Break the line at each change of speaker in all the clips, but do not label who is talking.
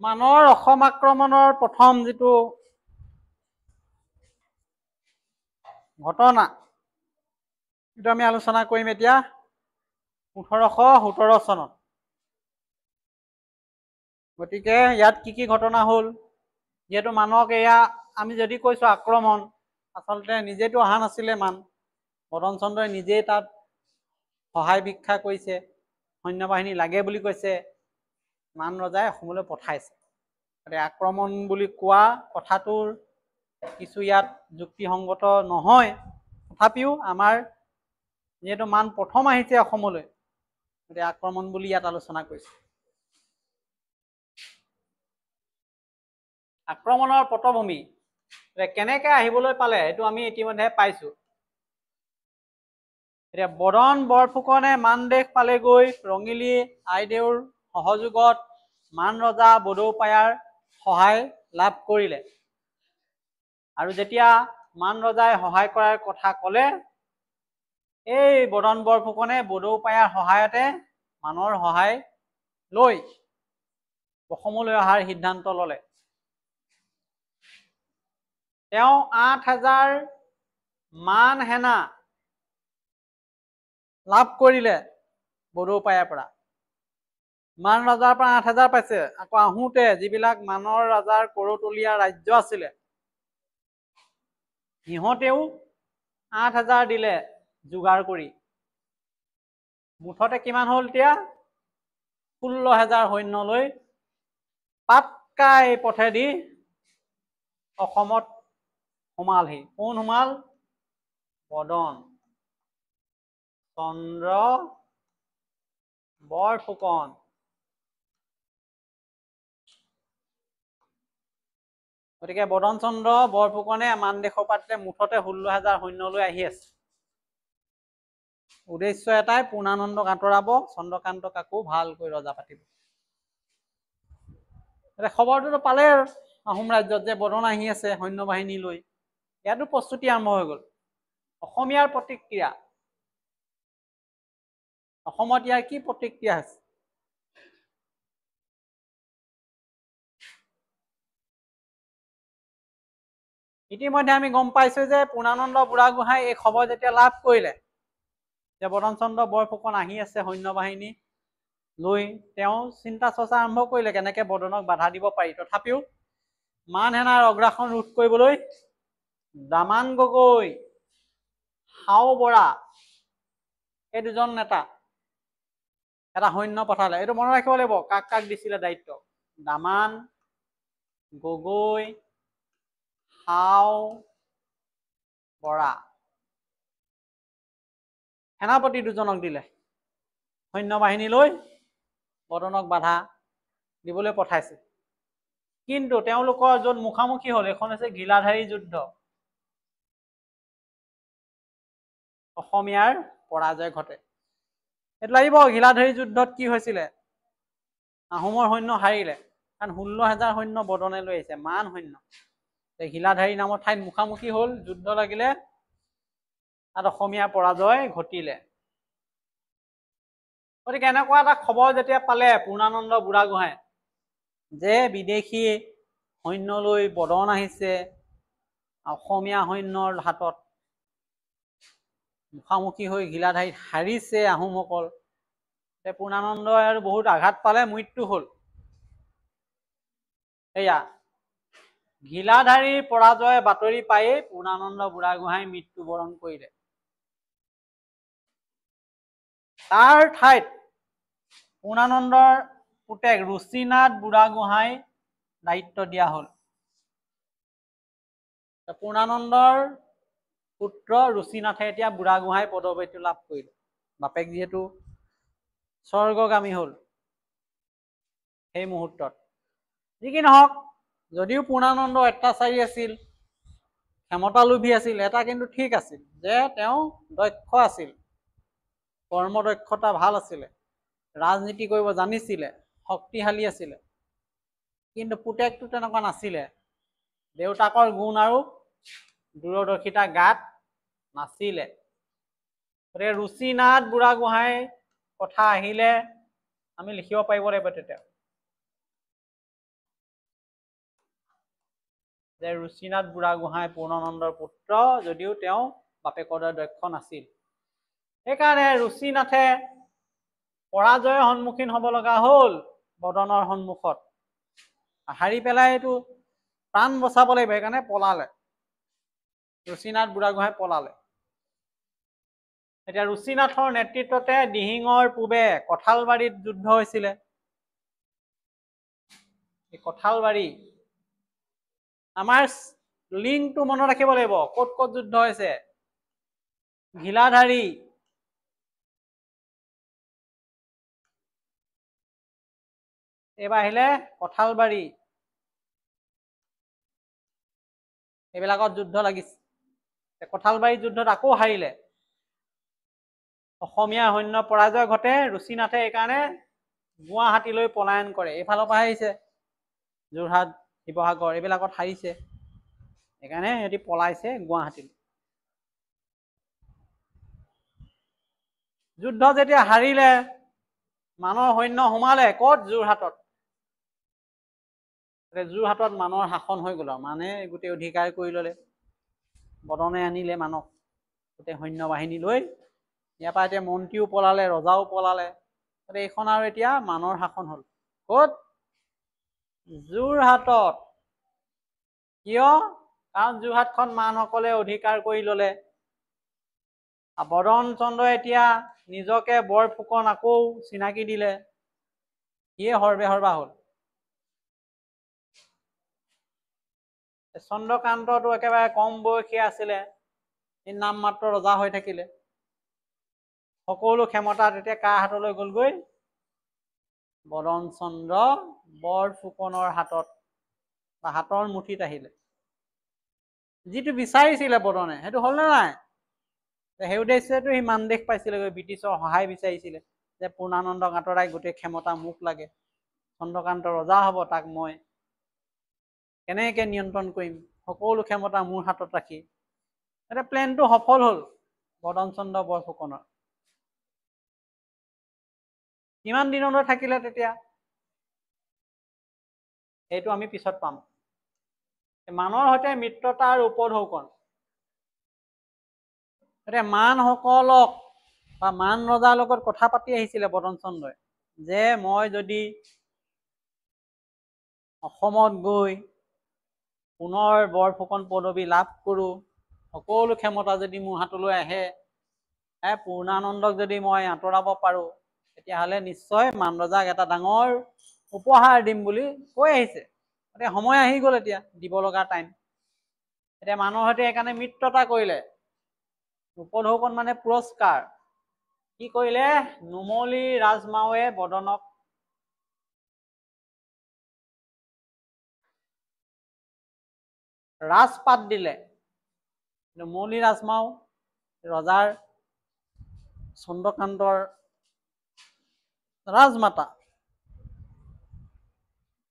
মানৰ অসম আক্ৰমণৰ প্ৰথম যিটো ঘটনা এইটো আমি আলোচনা কৰিম এতিয়া 1817 চনত। গতিকে ইয়াত কি ঘটনা হ'ল, যিহেতু মানক এয়া আমি যদি কৈছো আক্ৰমণ, আচলতে নিজেতো অহা নাছিলে মান, বদন চন্দ্ৰই নিজেই তাত সহায় ভিক্ষা কৰিছে, সৈন্যবাহিনী লাগে বুলি কৈছে, মান ৰজাই অসমলৈ পঠাইছে। আক্ৰমণ বুলি কোৱা কথাটোৰ কিছু ইয়াত যুক্তিসংগত নহয়, তথাপিও আমাৰ যিহেতু মান প্ৰথম আহিছে অসমলৈ, গতিকে আক্ৰমণ বুলি ইয়াত আলোচনা কৰিছে। আক্ৰমণৰ পটভূমি কেনেকে আহিবলৈ পালে এইটো আমি ইতিমধ্যে পাইছো। এতিয়া বদন বৰফুকনে মানদেশ পালেগৈ, ৰঙিলী আইদেউৰ সহযোগত মান ৰজা বডৌপায়াৰ সহায় লাভ কৰিলে। আৰু যেতিয়া মান ৰজাই সহায় কৰাৰ কথা কলে, এই বদন বৰফুকনে বডৌপায়াৰ সহায়তে মানৰ সহায় লৈ অসমলৈ অহাৰ সিদ্ধান্ত ললে। তেওঁ 8,000 মান সেনা লাভ কৰিলে বডৌপায়াৰ পৰা। মান ৰজাৰ পৰা 8,000 পাইছে, আকৌ আহোঁতে যিবিলাক মানৰ ৰজাৰ কৰতলীয়া ৰাজ্য আছিলে সিহঁতেও 8,000 দিলে যোগাৰ কৰি। মুঠতে কিমান হ'ল এতিয়া 16,000 সৈন্য লৈ পাটকাই পথেদি অসমত সোমালহি। কোন সোমাল? বদন চন্দ্ৰ বৰফুকন। গতিকে বদন চন্দ্ৰ বৰফুকনে মানদেশৰ পাতে মুঠতে 16,000 সৈন্য লৈ আহি আছে। উদ্দেশ্য এটাই, পূৰ্ণানন্দক আঁতৰাব, চন্দ্ৰকান্তক আকৌ ভালকৈ ৰজা পাতিব। খবৰটোতো পালে আহোম ৰাজ্যত যে বদন আহি আছে সৈন্যবাহিনী লৈ, ইয়াতো প্ৰস্তুতি আৰম্ভ হৈ গ'ল। অসমীয়াৰ প্ৰতিক্ৰিয়া, অসমত ইয়াৰ কি প্ৰতিক্ৰিয়া আছে? ইতিমধ্যে আমি গম পাইছো যে পূৰ্ণানন্দ বুঢ়াগোহাঁই এই খবৰ যেতিয়া লাভ কৰিলে যে বদন চন্দ্ৰ বৰফুকন আহি আছে সৈন্যবাহিনী লৈ, তেওঁ চিন্তা চৰ্চা আৰম্ভ কৰিলে কেনেকে বদনক বাধা দিব পাৰি। তথাপিও মান সেনাৰ অগ্ৰাসন ৰোধ কৰিবলৈ দামান গগৈ, হাও বৰা এই দুজন নেতা এটা সৈন্য পঠালে। এইটো মনত ৰাখিব লাগিব কাক কাক দিছিলে দায়িত্ব। দামান গগৈ, হাও বৰা, সেনাপতি দুজনক দিলে সৈন্যবাহিনী লৈ বদনক বাধা দিবলৈ পঠাইছে। কিন্তু তেওঁলোকৰ য'ত মুখামুখি হ'ল, এখন হৈছে ঘিলাধাৰী যুদ্ধ। অসমীয়াৰ পৰাজয় ঘটে। এইটো লাগিব, ঘিলাধাৰী যুদ্ধত কি হৈছিলে? আহোমৰ সৈন্য হাৰিলে, কাৰণ 16,000 সৈন্য বদনে লৈ আহিছে, মান সৈন্য। ঘিলাধাৰী নামৰ ঠাইত মুখামুখি হ'ল, যুদ্ধ লাগিলে, তাত অসমীয়াৰ পৰাজয় ঘটিলে। গতিকে এনেকুৱা এটা খবৰ যেতিয়া পালে পূৰ্ণানন্দ বুঢ়াগোহাঁই যে বিদেশী সৈন্য লৈ বদন আহিছে, অসমীয়া সৈন্যৰ হাতত মুখামুখি হৈ ঘিলাধাৰীত হাৰিছে আহোমসকল, পূৰ্ণানন্দই আৰু বহুত আঘাত পালে, মৃত্যু হ'ল। এয়া ঘিলাধাৰীৰ পৰাজয় বাতৰি পায়েই পূৰ্ণানন্দ বুঢ়াগোহাঁই মৃত্যুবৰণ কৰিলে। তাৰ ঠাইত পূৰ্ণানন্দৰ পুতেক ৰুচিনাথ বুঢ়াগোহাঁই দায়িত্ব দিয়া হ'ল। পূৰ্ণানন্দৰ পুত্ৰ ৰুচিনাথে এতিয়া বুঢ়াগোহাঁই পদবীটো লাভ কৰিলে। বাপেক যিহেতু স্বৰ্গগামী হ'ল সেই মুহূৰ্তত। যি কি নহওক, যদিও পূৰ্ণানন্দ অত্যাচাৰী আছিল, ক্ষমতালোভী আছিল, এটা কিন্তু ঠিক আছিল যে তেওঁ দক্ষ আছিল, কৰ্মদক্ষতা ভাল আছিলে, ৰাজনীতি কৰিব জানিছিলে, শক্তিশালী আছিলে। কিন্তু পুতেকটো তেনেকুৱা নাছিলে। দেউতাকৰ গুণ আৰু দূৰদৰ্শিতা গাত নাছিলে। গতিকে ৰুচিনাথ বুঢ়াগোহাঁই কথা আহিলে আমি লিখিব পাৰিব লাগিব তেতিয়া। যে ৰুচিনাথ বুঢ়াগোহাঁই পূৰ্ণানন্দৰ পুত্ৰ যদিও তেওঁ বাপেকৰ দৰে দক্ষ নাছিল। সেইকাৰণে ৰুচিনাথে পৰাজয়ৰ সন্মুখীন হ'ব লগা হ'ল বদনৰ সন্মুখত। হাৰি পেলাই এইটো প্ৰাণ বচাব লাগিব, সেইকাৰণে পলালে। ৰুচিনাথ বুঢ়াগোহাঁই পলালে। এতিয়া ৰুচিনাথৰ নেতৃত্বতে দিহিঙৰ পূবে কঁঠালবাৰীত যুদ্ধ হৈছিলে। এই কঁঠালবাৰী আমাৰ লিংকটো মনত ৰাখিব লাগিব, ক'ত ক'ত যুদ্ধ হৈছে। ঘিলাধাৰী, এইবাৰ আহিলে কঁঠালবাৰী, এইবিলাকত যুদ্ধ লাগিছে। কঁঠালবাৰী যুদ্ধত আকৌ হাৰিলে। অসমীয়া সৈন্য পৰাজয় ঘটে। ৰুচিনাথে এইকাৰণে গুৱাহাটীলৈ পলায়ন কৰে। এইফালৰ পৰা আহিছে, যোৰহাট, শিৱসাগৰ এইবিলাকত হাৰিছে, সেইকাৰণে সিহঁতি পলাইছে গুৱাহাটীলৈ। যুদ্ধ যেতিয়া হাৰিলে, মানুহৰ সৈন্য সোমালে ক'ত? যোৰহাটত। যোৰহাটত মানুহৰ শাসন হৈ গ'ল আৰু মানে গোটেই অধিকাৰ কৰি ল'লে। বদনে আনিলে মানুহক গোটেই সৈন্য বাহিনী লৈ। ইয়াৰ পৰা এতিয়া মন্ত্ৰীও পলালে, ৰজাও পলালে। এইখন আৰু এতিয়া মানুহৰ শাসন হ'ল। ক'ত? যোৰহাটত। কিয়? কাৰণ যোৰহাটখন মানসকলে অধিকাৰ কৰি ল'লে। বদন চন্দ্ৰই এতিয়া নিজকে বৰফুকন আকৌ চিনাকি দিলে। সিয়ে সৰ্বে সৰ্বা হ'ল। চন্দ্ৰকান্তটো একেবাৰে কম বয়সীয়া আছিলে, সি নাম মাত্ৰ ৰজা হৈ থাকিলে। সকলো ক্ষমতা তেতিয়া কাৰ হাতলৈ গ'লগৈ? বদন চন্দ্ৰ বৰফুকনৰ হাতত বা হাতৰ মুঠিত আহিলে। যিটো বিচাৰিছিলে বদনে সেইটো হ'ল নে নাই? সেই উদ্দেশ্যেতো সি মানদেশ পাইছিলেগৈ, ব্ৰিটিছৰ সহায় বিচাৰিছিলে যে পূৰ্ণানন্দক আঁতৰাই গোটেই ক্ষমতা মোক লাগে, চন্দ্ৰকান্ত ৰজা হ'ব, তাক মই কেনেকৈ নিয়ন্ত্ৰণ কৰিম, সকলো ক্ষমতা মোৰ হাতত ৰাখি। এতিয়া প্লেনটো সফল হ'ল বদন চন্দ্ৰ বৰফুকনৰ। কিমান দিনলৈ থাকিলে তেতিয়া সেইটো আমি পিছত পাম। মানুহৰ সৈতে মিত্ৰতা আৰু উপঢৌকন। এতিয়া মানসকলক বা মান ৰজাৰ লগত কথা পাতি আহিছিলে বদন চন্দ্ৰই যে মই যদি অসমত গৈ পুনৰ বৰফুকন পদবী লাভ কৰোঁ, সকলো ক্ষমতা যদি মোৰ হাতলৈ আহে, পূৰ্ণানন্দক যদি মই আঁতৰাব পাৰোঁ, তেতিয়াহ'লে নিশ্চয় মান ৰজাক এটা ডাঙৰ উপহাৰ দিম বুলি কৈ আহিছে। এতিয়া সময় আহি গ'ল, এতিয়া দিব লগা টাইম। এতিয়া মানুহৰ সৈতে সেইকাৰণে মিত্ৰতা কৰিলে। উপঢৌকন মানে পুৰস্কাৰ। কি কৰিলে? নুমলী ৰাজমাৱে বদনক ৰাজপাট দিলে। নুমলী ৰাজমাও ৰজাৰ চন্দ্ৰকান্তৰ ৰাজমাতা।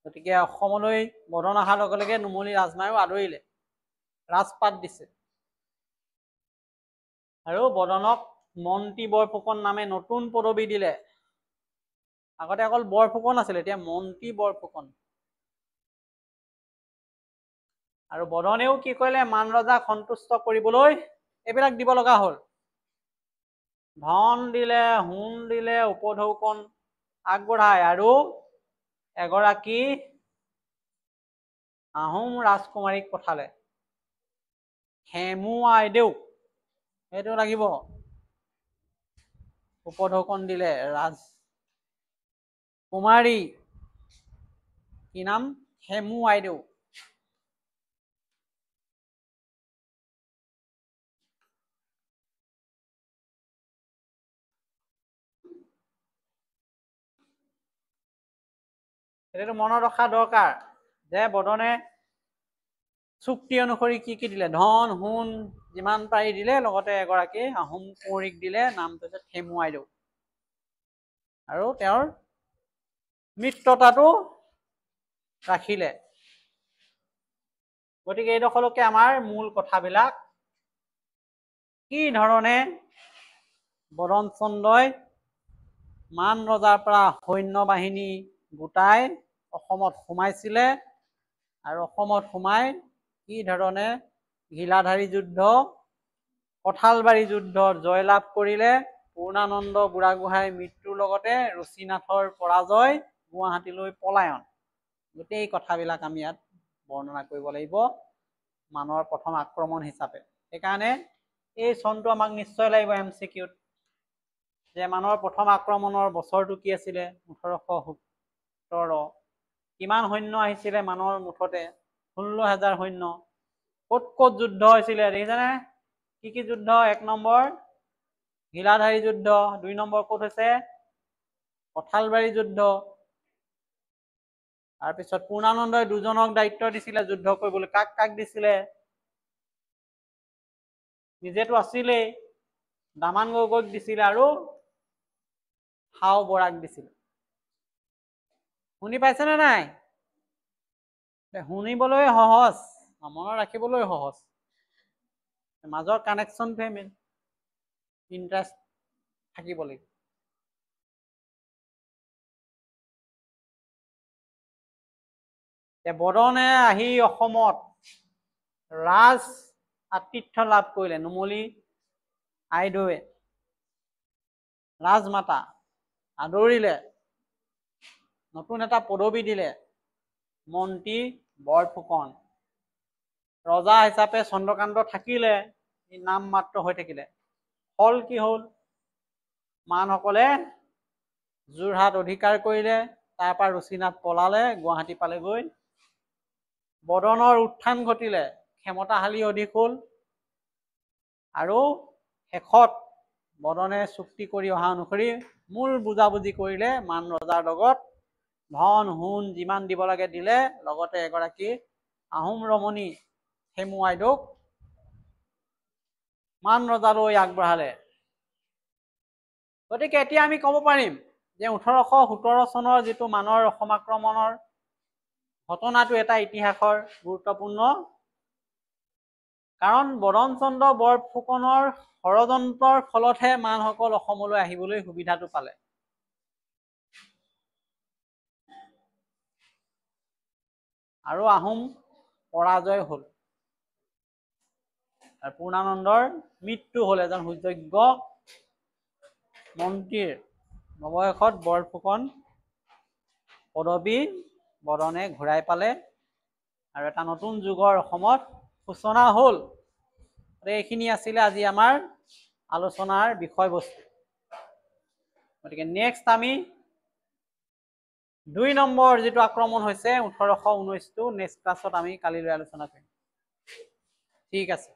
গতিকে অসমলৈ বদন অহাৰ লগে লগে নুমলী ৰাজমায়েও আদৰিলে, ৰাজপাট দিছে। আৰু বদনক মন্ত্ৰী বৰফুকন নামে নতুন পদবী দিলে। আগতে অকল বৰফুকন আছিলে, এতিয়া মন্ত্ৰী বৰফুকন। আৰু বদনেও কি কৰিলে? মান ৰজাক সন্তুষ্ট কৰিবলৈ এইবিলাক দিব লগা হ'ল। ধন দিলে, সোণ দিলে, উপঢৌকন আগবঢ়ায় আৰু এগৰাকী আহোম ৰাজকুমাৰীক পঠালে, হেমু আইদেউ। সেইটো লাগিব। উপঢৌকন দিলে ৰাজকুমাৰী, কি নাম? হেমু আইদেউ। এইটো মনত ৰখা দৰকাৰ যে বদনে চুক্তি অনুসৰি কি কি দিলে? ধন সোণ যিমান পাৰি দিলে, লগতে এগৰাকী আহোম কুঁৱৰীক দিলে, নামটো হৈছে হেমু আইদেউ। আৰু তেওঁৰ মিত্ৰতাটো ৰাখিলে। গতিকে এইডোখৰলৈকে আমাৰ মূল কথাবিলাক। কি ধৰণে বদন চন্দ্ৰই মান ৰজাৰ পৰা সৈন্য বাহিনী গোটাই অসমত সোমাইছিলে আৰু অসমত সোমাই কি ধৰণে ঘিলাধাৰী যুদ্ধ কঁঠালবাৰী যুদ্ধৰ জয়লাভ কৰিলে পূৰ্ণানন্দ বুঢ়াগোহাঁইৰ মৃত্যুৰ লগতে ৰুচিনাথৰ পৰাজয় গুৱাহাটীলৈ পলায়ন গোটেই কথাবিলাক আমি ইয়াত বৰ্ণনা কৰিব লাগিব মানৰ প্ৰথম আক্ৰমণ হিচাপে সেইকাৰণে এই চনটো আমাক নিশ্চয় লাগিব MCQত যে মানৰ প্ৰথম আক্ৰমণৰ বছৰটো কি আছিলে 1817 কিমান সৈন্য আহিছিলে মানৰ মুঠতে 16,000 সৈন্য ক'ত ক'ত যুদ্ধ হৈছিলে দেখিছানে কি যুদ্ধ 1 নম্বৰ ঘিলাধাৰী যুদ্ধ 2 নম্বৰ ক'ত হৈছে কঁঠালবাৰী যুদ্ধ তাৰপিছত পূৰ্ণানন্দই দুজনক দায়িত্ব দিছিলে যুদ্ধ কৰিবলৈ কাক দিছিলে নিজেতো আছিলেই দামান গগৈক দিছিলে আৰু হাও বৰাক দিছিলে শুনি পাইছেনে নাই শুনিবলৈ সহজ মনত ৰাখিবলৈ সহজ মাজৰ কানেকশ্যনটোৱে মেইন ইণ্টাৰেষ্ট থাকিব লাগিব বদনে আহি অসমত ৰাজ আতিথ্য লাভ কৰিলে নুমলী আইদেৱে ৰাজমাতা আদৰিলে নতুন এটা পদবী দিলে মন্ত্ৰী বৰফুকন ৰজা হিচাপে চন্দ্ৰকান্ত থাকিলে নাম মাত্ৰ হৈ থাকিলে ফল কি হ'ল মানসকলে যোৰহাট অধিকাৰ কৰিলে তাৰ পৰা ৰুচিনাথ পলালে গুৱাহাটী পালেগৈ বদনৰ উত্থান ঘটিলে ক্ষমতাশালী অধিক হ'ল আৰু শেষত বদনে চুক্তি কৰি অহা অনুসৰি মূল বুজাবুজি কৰিলে মান ৰজাৰ লগত ধন সোণ যিমান দিব লাগে দিলে লগতে এগৰাকী আহোম ৰমণী হেমু আইদেউক মান ৰজালৈ আগবঢ়ালে গতিকে এতিয়া আমি ক'ব পাৰিম যে 1817 চনৰ যিটো মানৰ অসম আক্ৰমণৰ ঘটনাটো এটা ইতিহাসৰ গুৰুত্বপূৰ্ণ কাৰণ বদনচন্দ্ৰ বৰফুকনৰ ষড়যন্ত্ৰৰ ফলতহে মানসকল অসমলৈ আহিবলৈ সুবিধাটো পালে আৰু আহোম পৰাজয় হ'ল আৰু পূৰ্ণানন্দৰ মৃত্যু হ'ল এজন সুযোগ্য মন্ত্ৰীৰ নৱবয়সত বৰফুকন পদবী বদনে ঘূৰাই পালে আৰু এটা নতুন যুগৰ অসমত সূচনা হ'ল এইখিনি আছিলে আজি আমাৰ আলোচনাৰ বিষয়বস্তু গতিকে নেক্সট আমি 2 নম্বৰ যিটো আক্ৰমণ হৈছে 1819টো নেক্সট ক্লাছত আমি কালিলৈ আলোচনা কৰিম ঠিক আছে